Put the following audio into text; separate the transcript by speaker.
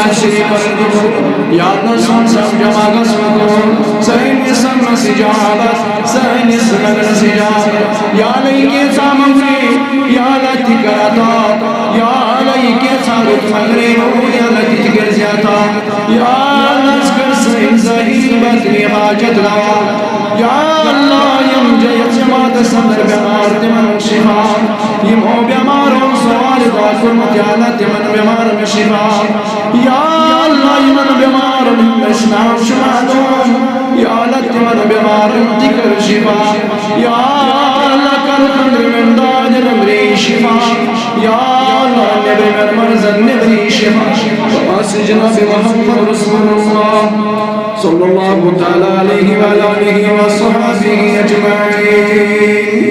Speaker 1: साशरी परदो या अल्लाह सोन सब जमागस मको सैन्य समस इजाबत सैन्य समस इजाबत या लईके सामने या लती करता या लईके सारुत मंगरे नो या लती कर जाता या लश्कर सैन सही बदनी हाजत लवा या अल्लाह यम जयत जमात संदर बीमार तिमन शिफा यमो बीमारों सवाल दाखुल मत्याला तिमन बीमार में शिफा या अल्लाह यमन बीमार में इस्लाम शुमादों या अल्लाह तिमन बीमार दिकर शिफा या अल्लाह कर खंडर में दाजर मरी शिफा या अल्लाह नबी में मरज़न नबी शिफा बस जनाब मोहम्मद रसूलुल्लाह सल्लल्लाहु तआला अलैहि व आलिहि व सहाबिहि अजमईन।